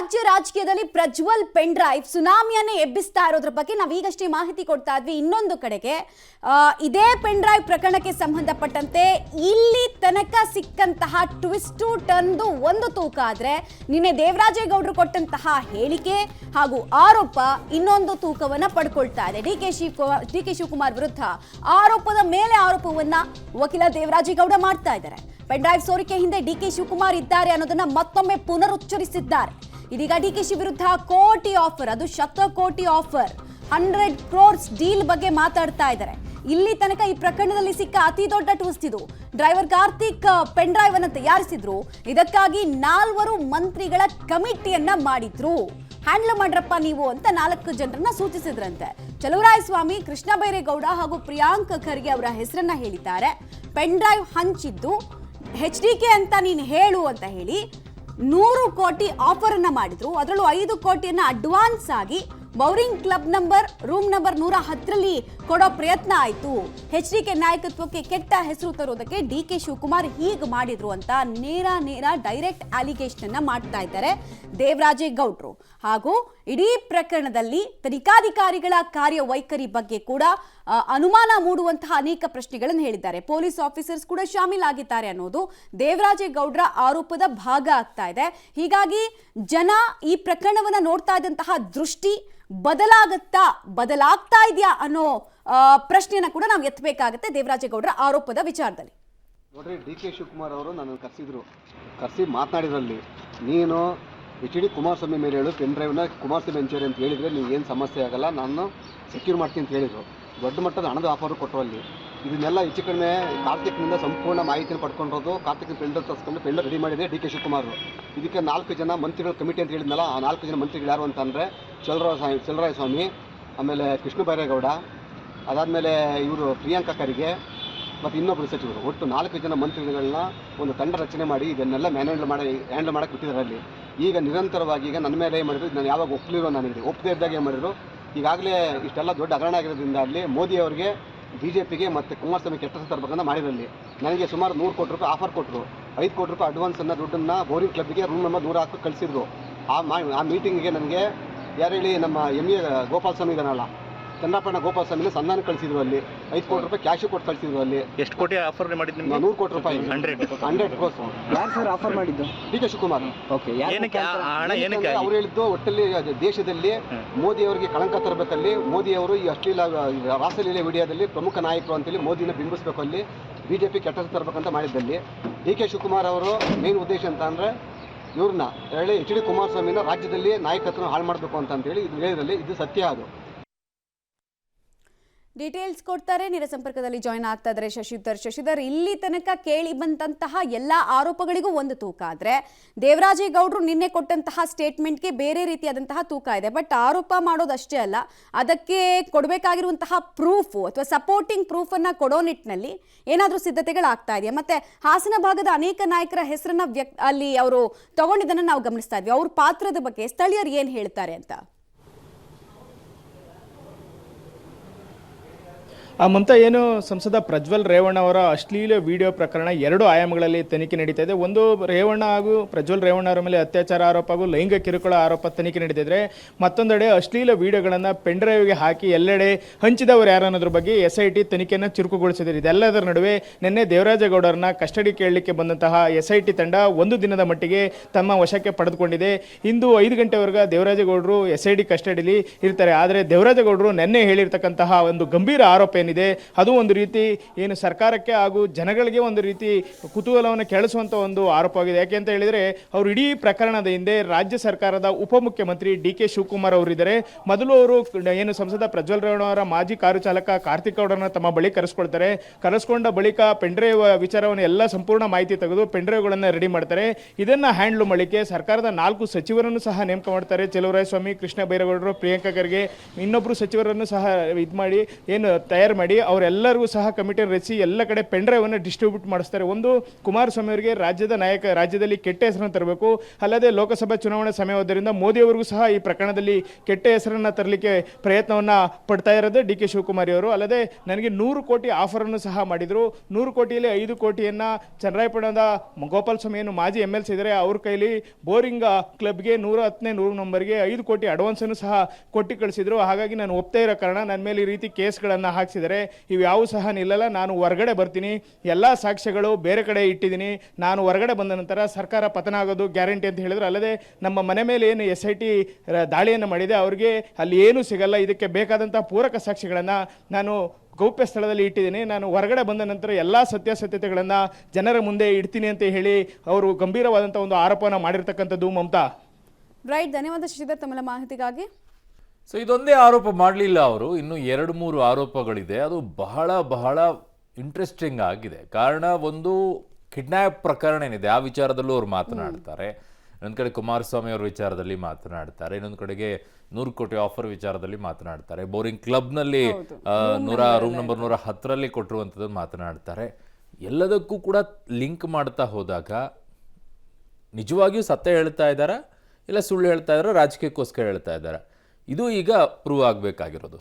ರಾಜ್ಯ ರಾಜಕೀಯದಲ್ಲಿ Prajwal pen drive ಸುನಾಮಿಯನ್ನೇ ಎಬ್ಬಿಸ್ತಾ ಇರೋದ್ರ ಬಗ್ಗೆ ನಾವು ಈಗಷ್ಟೇ ಮಾಹಿತಿ ಕೊಡ್ತಾ ಇದ್ವಿ. ಇನ್ನೊಂದು ಕಡೆಗೆ ಇದೇ ಪೆನ್ ಡ್ರೈವ್ ಪ್ರಕರಣಕ್ಕೆ ಸಂಬಂಧಪಟ್ಟಂತೆ ಇಲ್ಲಿ ತನಕ ಸಿಕ್ಕಂತಹ ಟ್ವಿಸ್ಟು ಟರ್ನ್ದು ಒಂದು ತೂಕ ಆದ್ರೆ ನಿನ್ನೆ ದೇವರಾಜೇಗೌಡರು ಕೊಟ್ಟಂತಹ ಹೇಳಿಕೆ ಹಾಗೂ ಆರೋಪ ಇನ್ನೊಂದು ತೂಕವನ್ನ ಪಡ್ಕೊಳ್ತಾ ಇದೆ. ಡಿ ಕೆ ಶಿವಕುಮಾರ್ ವಿರುದ್ಧ ಆರೋಪದ ಮೇಲೆ ಆರೋಪವನ್ನ ವಕೀಲ ದೇವರಾಜೇಗೌಡ ಮಾಡ್ತಾ ಇದ್ದಾರೆ. ಪೆನ್ ಡ್ರೈವ್ ಸೋರಿಕೆ ಹಿಂದೆ ಡಿ ಕೆ ಶಿವಕುಮಾರ್ ಇದ್ದಾರೆ ಅನ್ನೋದನ್ನ ಮತ್ತೊಮ್ಮೆ ಪುನರುಚ್ಚರಿಸಿದ್ದಾರೆ. ಇದೀಗ ಡಿ ಕೆ ಶಿ ವಿರುದ್ಧ ಕೋಟಿ ಆಫರ್, ಅದು ಶತಕೋಟಿ ಆಫರ್, 100 crores ಡೀಲ್ ಬಗ್ಗೆ ಮಾತಾಡ್ತಾ ಇದ್ದಾರೆ. ಇಲ್ಲಿ ತನಕ ಈ ಪ್ರಕರಣದಲ್ಲಿ ಸಿಕ್ಕ ಅತಿ ದೊಡ್ಡ ಟ್ವಿಸ್ಟ್ ಇದು. ಡ್ರೈವರ್ ಕಾರ್ತಿಕ್ ಪೆನ್ ಡ್ರೈವ್ ಅನ್ನು ತಯಾರಿಸಿದ್ರು. ಇದಕ್ಕಾಗಿ 4 ಮಂತ್ರಿಗಳ ಕಮಿಟಿಯನ್ನ ಮಾಡಿದ್ರು. ಹ್ಯಾಂಡಲ್ ಮಾಡ್ರಪ್ಪ ನೀವು ಅಂತ 4 ಜನರನ್ನ ಸೂಚಿಸಿದ್ರಂತೆ. ಚಲುವರಾಯಸ್ವಾಮಿ, ಕೃಷ್ಣ ಬೈರೇಗೌಡ ಹಾಗೂ ಪ್ರಿಯಾಂಕ್ ಖರ್ಗೆ ಅವರ ಹೆಸರನ್ನ ಹೇಳಿದ್ದಾರೆ. ಪೆನ್ ಡ್ರೈವ್ ಹಂಚಿದ್ದು HDK ಅಂತ ನೀನು ಹೇಳು ಅಂತ ಹೇಳಿ 100 ಕೋಟಿ ಆಫರ್ ಅನ್ನ ಮಾಡಿದ್ರು. ಅದರಲ್ಲೂ 5 ಕೋಟಿಯನ್ನ ಅಡ್ವಾನ್ಸ್ ಆಗಿ ಬೌರಿಂಗ್ ಕ್ಲಬ್ ರೂಮ್ ನಂಬರ್ 110ರಲ್ಲಿ ಕೊಡೋ ಪ್ರಯತ್ನ ಆಯಿತು. HDK ನಾಯಕತ್ವಕ್ಕೆ ಕೆಟ್ಟ ಹೆಸರು ತರೋದಕ್ಕೆ ಡಿ ಕೆ ಶಿವಕುಮಾರ್ ಹೀಗೆ ಮಾಡಿದ್ರು ಅಂತ ನೇರ ಡೈರೆಕ್ಟ್ ಅಲಿಗೇಷನ್ ಅನ್ನ ಮಾಡ್ತಾ ಇದ್ದಾರೆ ದೇವರಾಜೇಗೌಡರು. ಹಾಗೂ ಇಡೀ ಪ್ರಕರಣದಲ್ಲಿ ತನಿಖಾಧಿಕಾರಿಗಳ ಕಾರ್ಯವೈಖರಿ ಬಗ್ಗೆ ಕೂಡ ಅನುಮಾನ ಮೂಡುವಂತಹ ಅನೇಕ ಪ್ರಶ್ನೆಗಳನ್ನು ಹೇಳಿದ್ದಾರೆ. ಪೊಲೀಸ್ ಆಫೀಸರ್ಸ್ ಕೂಡ ಶಾಮೀಲಾಗಿದ್ದಾರೆ ಅನ್ನೋದು ದೇವರಾಜೇಗೌಡರ ಆರೋಪದ ಭಾಗ ಆಗ್ತಾ ಇದೆ. ಹೀಗಾಗಿ ಜನ ಈ ಪ್ರಕರಣವನ್ನ ನೋಡ್ತಾ ಇದ್ದಂತಹ ದೃಷ್ಟಿ ಬದಲಾಗ್ತಾ ಇದೆಯಾ ಅನ್ನೋ ಪ್ರಶ್ನೆಯನ್ನ ಕೂಡ ನಾವು ಎತ್ತಬೇಕಾಗುತ್ತೆ ದೇವರಾಜೇಗೌಡರ ಆರೋಪದ ವಿಚಾರದಲ್ಲಿ. ನೋಡ್ರಿ, ಡಿ ಕೆ ಶಿವಕುಮಾರ್ ಅವರು ನನ್ನನ್ನು ಕರೆಸಿ ಮಾತನಾಡಿದ್ರಲ್ಲಿ ನೀನು HD ಕುಮಾರಸ್ವಾಮಿ ಮೇಲೆ ಹೇಳು, ಪೆನ್ ಡ್ರೈವ್ನ ಕುಮಾರಸ್ವಾಮಿ ಎಂಚೂರಿ ಅಂತ ಹೇಳಿದರೆ ನೀವು ಏನು ಸಮಸ್ಯೆ ಆಗಲ್ಲ, ನಾನು ಸೆಕ್ಯೂರ್ ಮಾಡ್ತೀನಿ ಅಂತ ಹೇಳಿದರು. ದೊಡ್ಡ ಮಟ್ಟದ ಹಣದ ಆಫರು ಕೊಟ್ಟರು. ಅಲ್ಲಿ ಇದನ್ನೆಲ್ಲ ಹೆಚ್ಚು ಕಡಿಮೆ ಕಾರ್ತಿಕ್ನಿಂದ ಸಂಪೂರ್ಣ ಮಾಹಿತಿಯನ್ನು ಪಡ್ಕೊಂಡಿರೋದು. ಕಾರ್ತಿಕ್ನ ಪೆನ್ ಡ್ರೈವ್ ತರಿಸ್ಕೊಂಡು ಪೆನ್ ಡ್ರೈವ್ ರೆಡಿ ಮಾಡಿದೆ ಡಿ ಕೆ ಶಿವಕುಮಾರ್. ಇದಕ್ಕೆ 4 ಜನ ಮಂತ್ರಿಗಳ ಕಮಿಟಿ ಅಂತ ಹೇಳಿದ್ನಲ್ಲ, ಆ 4 ಜನ ಮಂತ್ರಿಗಳು ಯಾರು ಅಂತಂದರೆ ಚಲುವರಾಯಸ್ವಾಮಿ, ಆಮೇಲೆ ಕೃಷ್ಣ ಬೈರೇಗೌಡ, ಅದಾದಮೇಲೆ ಇವರು ಪ್ರಿಯಾಂಕ ಖರ್ಗೆ ಮತ್ತು ಇನ್ನೊಬ್ಬರು ಸಚಿವರು, ಒಟ್ಟು 4 ಜನ ಮಂತ್ರಿಗಳನ್ನ ಒಂದು ತಂಡ ರಚನೆ ಮಾಡಿ ಇದನ್ನೆಲ್ಲ ಹ್ಯಾಂಡಲ್ ಮಾಡೋಕ್ಕೆ ಬಿಟ್ಟಿದ್ದಾರೆ. ಅಲ್ಲಿ ಈಗ ನಿರಂತರವಾಗಿ ಈಗ ನನ್ನ ಮೇಲೆ ಏನು ಮಾಡಿದ್ರು, ನಾನು ಯಾವಾಗ ಒಪ್ಪಲಿರೋ ನನಗೆ ಒಪ್ಪದೇ ಇದ್ದಾಗ ಏನು ಮಾಡಿದ್ರು, ಈಗಾಗಲೇ ಇಷ್ಟೆಲ್ಲ ದೊಡ್ಡ ಹಗರಣ ಆಗಿರೋದ್ರಿಂದ ಅಲ್ಲಿ ಮೋದಿ ಅವರಿಗೆ BJPಗೆ ಮತ್ತು ಕುಮಾರಸ್ವಾಮಿ ಕೆಟ್ಟ ತರಬೇಕಂತ ಮಾಡಿರಲ್ಲಿ ನನಗೆ ಸುಮಾರು 100 ಕೋಟಿ ರೂಪಾಯಿ ಆಫರ್ ಕೊಟ್ಟರು. 5 ಕೋಟಿ ರೂಪಾಯಿ ಅಡ್ವಾನ್ಸನ್ನು ದುಡ್ಡನ್ನು ಬೋರಿಂಗ್ ಕ್ಲಬ್ಗೆ ರೂಮ್ ನಂಬರ್ 100 ಕಳಿಸಿದ್ರು. ಆ ಮೀಟಿಂಗಿಗೆ ನನಗೆ ಯಾರು ಹೇಳಿ ನಮ್ಮ MA ಗೋಪಾಲಸ್ವಾಮಿ ಇದ್ದಾನಲ್ಲ, ಚಂದ್ರಪ್ಪಣ್ಣ ಗೋಪಾಲಸ್ವಾಮಿನ ಸಂಧಾನ ಕಳಿಸಿದ್ರು. ಅಲ್ಲಿ 5 ಕೋಟಿ ರೂಪಾಯಿ ಕ್ಯಾಶ್ ಕೊಟ್ಟು ಕಳಿಸಿದ್ರು. ಅಲ್ಲಿ ಎಷ್ಟು ಕೋಟಿ ಆಫರ್ ಮಾಡಿದ್ದು? 100 ಕೋಟಿ ರೂಪಾಯಿ, 100 ಕ್ರೋಸ್. ಯಾರು ಸರ್ ಆಫರ್ ಮಾಡಿದ್ದು? D K Shivakumar. ಅವ್ರು ಹೇಳಿದ್ದು ಒಟ್ಟಲ್ಲಿ ದೇಶದಲ್ಲಿ ಮೋದಿ ಅವರಿಗೆ ಕಳಂಕ ತರಬೇಕಲ್ಲಿ, ಮೋದಿ ಅವರು ಈ ಅಶ್ಲೀಲ ರಾಸಲೀಲೆ ವಿಡಿಯೋದಲ್ಲಿ ಪ್ರಮುಖ ನಾಯಕರು ಅಂತೇಳಿ ಮೋದಿನ ಬಿಂಬಿಸಬೇಕು, ಅಲ್ಲಿ BJP ಕೆಟ್ಟ ತರಬೇಕಂತ ಮಾಡಿದ್ದಲ್ಲಿ ಡಿ ಕೆ ಶಿವಕುಮಾರ್ ಅವರು ಮೇನ್ ಉದ್ದೇಶ ಅಂತ ಅಂದರೆ ಇವ್ರನ್ನ ಹೇಳಿ HD ಕುಮಾರಸ್ವಾಮಿನ ರಾಜ್ಯದಲ್ಲಿ ನಾಯಕತ್ವ ಹಾಳು ಮಾಡಬೇಕು ಅಂತೇಳಿ ಇದು ಹೇಳಿದ್ರಲ್ಲಿ ಇದು ಸತ್ಯ. ಅದು ಡೀಟೇಲ್ಸ್ ಕೊಡ್ತಾರೆ. ನೇರ ಸಂಪರ್ಕದಲ್ಲಿ ಜಾಯ್ನ್ ಆಗ್ತಾ ಇದ್ದಾರೆ ಶಶಿಧರ್. ಇಲ್ಲಿ ತನಕ ಕೇಳಿ ಬಂದಂತಹ ಎಲ್ಲ ಆರೋಪಗಳಿಗೂ ಒಂದು ತೂಕ ಆದ್ರೆ ದೇವರಾಜೇಗೌಡರು ನಿನ್ನೆ ಕೊಟ್ಟಂತಹ ಸ್ಟೇಟ್ಮೆಂಟ್ಗೆ ಬೇರೆ ರೀತಿಯಾದಂತಹ ತೂಕ ಇದೆ. ಬಟ್ ಆರೋಪ ಮಾಡೋದಷ್ಟೇ ಅಲ್ಲ, ಅದಕ್ಕೆ ಕೊಡಬೇಕಾಗಿರುವಂತಹ ಪ್ರೂಫ್ ಅಥವಾ ಸಪೋರ್ಟಿಂಗ್ ಪ್ರೂಫ್ ಅನ್ನ ಕೊಡೋ ನಿಟ್ಟಿನಲ್ಲಿ ಏನಾದರೂ ಸಿದ್ಧತೆಗಳಾಗ್ತಾ ಇದೆಯಾ? ಮತ್ತೆ ಹಾಸನ ಭಾಗದ ಅನೇಕ ನಾಯಕರ ಹೆಸರನ್ನ ಅಲ್ಲಿ ಅವರು ತಗೊಂಡಿದ್ದನ್ನು ನಾವು ಗಮನಿಸ್ತಾ ಇದ್ವಿ. ಅವ್ರ ಪಾತ್ರದ ಬಗ್ಗೆ ಸ್ಥಳೀಯರು ಏನ್ ಹೇಳ್ತಾರೆ ಅಂತ. ಮಮತಾ, ಏನು ಸಂಸದ ಪ್ರಜ್ವಲ್ ರೇವಣ್ಣ ಅವರ ಅಶ್ಲೀಲ ವಿಡಿಯೋ ಪ್ರಕರಣ 2 ಆಯಾಮಗಳಲ್ಲಿ ತನಿಖೆ ನಡೀತಾ ಇದೆ. ಒಂದು ರೇವಣ್ಣ ಹಾಗೂ ಪ್ರಜ್ವಲ್ ರೇವಣ್ಣ ಅವರ ಮೇಲೆ ಅತ್ಯಾಚಾರ ಆರೋಪ ಹಾಗೂ ಲೈಂಗಿಕ ಕಿರುಕುಳ ಆರೋಪ ತನಿಖೆ ನಡೀತಿದ್ರೆ, ಮತ್ತೊಂದೆಡೆ ಅಶ್ಲೀಲ ವಿಡಿಯೋಗಳನ್ನು ಪೆನ್ ಡ್ರೈವ್ಗೆ ಹಾಕಿ ಎಲ್ಲೆಡೆ ಹಂಚಿದವರು ಯಾರು ಅನ್ನೋದ್ರ ಬಗ್ಗೆ SIT ತನಿಖೆಯನ್ನು ಚುರುಕುಗೊಳಿಸಿದ್ದಾರೆ. ಇದೆಲ್ಲದರ ನಡುವೆ ನಿನ್ನೆ ದೇವರಾಜೇಗೌಡರನ್ನ ಕಸ್ಟಡಿ ಕೇಳಲಿಕ್ಕೆ ಬಂದಂತಹ SIT ತಂಡ 1 ದಿನದ ಮಟ್ಟಿಗೆ ತಮ್ಮ ವಶಕ್ಕೆ ಪಡೆದುಕೊಂಡಿದೆ. ಇಂದು 5 ಗಂಟೆವರೆಗೆ ದೇವರಾಜೇಗೌಡರು SIT ಕಸ್ಟಡಿಲಿ ಇರ್ತಾರೆ. ಆದರೆ ದೇವರಾಜೇಗೌಡರು ನಿನ್ನೆ ಹೇಳಿರ್ತಕ್ಕಂತಹ ಒಂದು ಗಂಭೀರ ಆರೋಪ ಏನಿದೆ ಅದು ಒಂದು ರೀತಿ ಏನು ಸರ್ಕಾರಕ್ಕೆ ಹಾಗೂ ಜನಗಳಿಗೆ ಒಂದು ರೀತಿ ಕುತೂಹಲವನ್ನು ಕೆಳಿಸುವಂಥ ಒಂದು ಆರೋಪವಾಗಿದೆ. ಯಾಕೆ ಅಂತ ಹೇಳಿದರೆ, ಅವರು ಇಡೀ ಪ್ರಕರಣದ ಹಿಂದೆ ರಾಜ್ಯ ಸರ್ಕಾರದ ಉಪಮುಖ್ಯಮಂತ್ರಿ DK ಶಿವಕುಮಾರ್ ಅವರಿದ್ದಾರೆ. ಮೊದಲು ಅವರು ಏನು ಸಂಸದ ಪ್ರಜ್ವಲ್ ರೇವಣ್ಣ ಅವರ ಮಾಜಿ ಕಾರು ಚಾಲಕ ಕಾರ್ತಿಕ್ ಅವರನ್ನು ತಮ್ಮ ಬಳಿ ಕರೆಸ್ಕೊಳ್ತಾರೆ. ಕರೆಸ್ಕೊಂಡ ಬಳಿಕ ಪೆನ್ಡ್ರೈವ್ ವಿಚಾರವನ್ನು ಎಲ್ಲ ಸಂಪೂರ್ಣ ಮಾಹಿತಿ ತೆಗೆದು ಪೆನ್ಡ್ರೈವ್ಗಳನ್ನು ರೆಡಿ ಮಾಡ್ತಾರೆ. ಇದನ್ನು ಹ್ಯಾಂಡ್ಲ್ ಮಾಡಲಿಕ್ಕೆ ಸರ್ಕಾರದ 4 ಸಚಿವರನ್ನು ಸಹ ನೇಮಕ ಮಾಡ್ತಾರೆ. ಚಲುವರಾಯಸ್ವಾಮಿ, ಕೃಷ್ಣ ಬೈರೇಗೌಡರು, ಪ್ರಿಯಾಂಕ ಖರ್ಗೆ, ಇನ್ನೊಬ್ಬರು ಸಚಿವರನ್ನು ಸಹ ಇದು ಮಾಡಿ ಏನು ತಯಾರು ಮಾಡಿ ಅವರೆಲ್ಲರಿಗೂ ಸಹ ಕಮಿಟಿಯನ್ನು ರಚಿಸಿ ಎಲ್ಲ ಕಡೆ ಪೆಂಡ್ರೈವನ್ನು ಡಿಸ್ಟ್ರಿಬ್ಯೂಟ್ ಮಾಡಿಸ್ತಾರೆ. ಒಂದು, ಕುಮಾರಸ್ವಾಮಿ ಅವರಿಗೆ ರಾಜ್ಯದಲ್ಲಿ ಕೆಟ್ಟ ಹೆಸರನ್ನು ತರಬೇಕು, ಅಲ್ಲದೆ ಲೋಕಸಭಾ ಚುನಾವಣೆ ಸಮಯವಾದ್ದರಿಂದ ಮೋದಿಯವರಿಗೂ ಸಹ ಈ ಪ್ರಕರಣದಲ್ಲಿ ಕೆಟ್ಟ ಹೆಸರನ್ನು ತರಲಿಕ್ಕೆ ಪ್ರಯತ್ನವನ್ನು ಪಡ್ತಾ ಇರೋದು ಡಿ ಕೆ ಶಿವಕುಮಾರ್ ಅವರು. ಅಲ್ಲದೆ ನನಗೆ 100 ಕೋಟಿ ಆಫರನ್ನು ಸಹ ಮಾಡಿದರು. 100 ಕೋಟಿಯಲ್ಲಿ 5 ಕೋಟಿಯನ್ನು ಚನ್ನರಾಯಪಟ್ಟಣದ ಗೋಪಾಲ ಸ್ವಾಮಿ ಏನು ಮಾಜಿ MLC ಇದ್ದಾರೆ ಅವ್ರ ಕೈಲಿ ಬೋರಿಂಗ್ ಕ್ಲಬ್ಗೆ 110ನೇ ನಂಬರ್ಗೆ 5 ಕೋಟಿ ಅಡ್ವಾನ್ಸನ್ನು ಸಹ ಕೊಟ್ಟು ಕಳಿಸಿದ್ರು. ಹಾಗಾಗಿ ನಾನು ಒಪ್ತಾ ಇರೋ ಕಾರಣ ನನ್ನ ಮೇಲೆ ಈ ರೀತಿ ಕೇಸ್ಗಳನ್ನು ಹಾಕ್ಸಿದ್ದಾರೆ. ಇವು ಯಾವ ಸಹ ನಿಲ್ಲಲ್ಲ. ನಾನು ಹೊರಗಡೆ ಬರ್ತೀನಿ, ಎಲ್ಲ ಸಾಕ್ಷ್ಯಗಳು ಬೇರೆ ಕಡೆ ಇಟ್ಟಿದ್ದೀನಿ. ನಾನು ಹೊರಗಡೆ ಬಂದ ನಂತರ ಸರ್ಕಾರ ಪತನ ಆಗೋದು ಗ್ಯಾರಂಟಿ ಅಂತ ಹೇಳಿದ್ರು. ಅಲ್ಲದೆ ನಮ್ಮ ಮನೆ ಮೇಲೆ ಏನು SIT ದಾಳಿಯನ್ನು ಮಾಡಿದೆ ಅವ್ರಿಗೆ ಅಲ್ಲಿ ಏನೂ ಸಿಗಲ್ಲ. ಇದಕ್ಕೆ ಬೇಕಾದಂಥ ಪೂರಕ ಸಾಕ್ಷಿಗಳನ್ನು ನಾನು ಗೌಪ್ಯ ಸ್ಥಳದಲ್ಲಿ ಇಟ್ಟಿದ್ದೀನಿ. ನಾನು ಹೊರಗಡೆ ಬಂದ ನಂತರ ಎಲ್ಲ ಸತ್ಯಾಸತ್ಯತೆಗಳನ್ನು ಜನರ ಮುಂದೆ ಇಡ್ತೀನಿ ಅಂತ ಹೇಳಿ ಅವರು ಗಂಭೀರವಾದಂಥ ಒಂದು ಆರೋಪನ ಮಾಡಿರ್ತಕ್ಕಂಥದ್ದು ಮಮತಾ. ರೈಟ್, ಧನ್ಯವಾದ ಶಶಿಧರ್ ತಮ್ಮ ಮಾಹಿತಿಗಾಗಿ. ಸೊ ಇದೊಂದೇ ಆರೋಪ ಮಾಡಲಿಲ್ಲ ಅವರು, ಇನ್ನು 2-3 ಆರೋಪಗಳಿದೆ. ಅದು ಬಹಳ ಬಹಳ ಇಂಟ್ರೆಸ್ಟಿಂಗ್ ಆಗಿದೆ. ಕಾರಣ, ಒಂದು ಕಿಡ್ನ್ಯಾಪ್ ಪ್ರಕರಣ ಏನಿದೆ ಆ ವಿಚಾರದಲ್ಲೂ ಅವ್ರು ಮಾತನಾಡ್ತಾರೆ. ಇನ್ನೊಂದು ಕಡೆ ಕುಮಾರಸ್ವಾಮಿ ಅವ್ರ ವಿಚಾರದಲ್ಲಿ ಮಾತನಾಡ್ತಾರೆ. ಇನ್ನೊಂದು ಕಡೆಗೆ 100 ಕೋಟಿ ಆಫರ್ ವಿಚಾರದಲ್ಲಿ ಮಾತನಾಡ್ತಾರೆ. ಬೋರಿಂಗ್ ಕ್ಲಬ್ನಲ್ಲಿ ರೂಮ್ ನಂಬರ್ 110ರಲ್ಲಿ ಕೊಟ್ಟಿರುವಂಥದ್ದು ಮಾತನಾಡ್ತಾರೆ. ಎಲ್ಲದಕ್ಕೂ ಕೂಡ ಲಿಂಕ್ ಮಾಡ್ತಾ ಹೋದಾಗ ನಿಜವಾಗಿಯೂ ಸತ್ಯ ಹೇಳ್ತಾ ಇದ್ದಾರಾ ಇಲ್ಲ ಸುಳ್ಳು ಹೇಳ್ತಾ ಇದ್ದಾರಾ, ರಾಜಕೀಯಕ್ಕೋಸ್ಕರ ಹೇಳ್ತಾ ಇದ್ದಾರಾ, ಇದು ಈಗ ಪ್ರೂವ್ ಆಗಬೇಕಾಗಿರೋದು.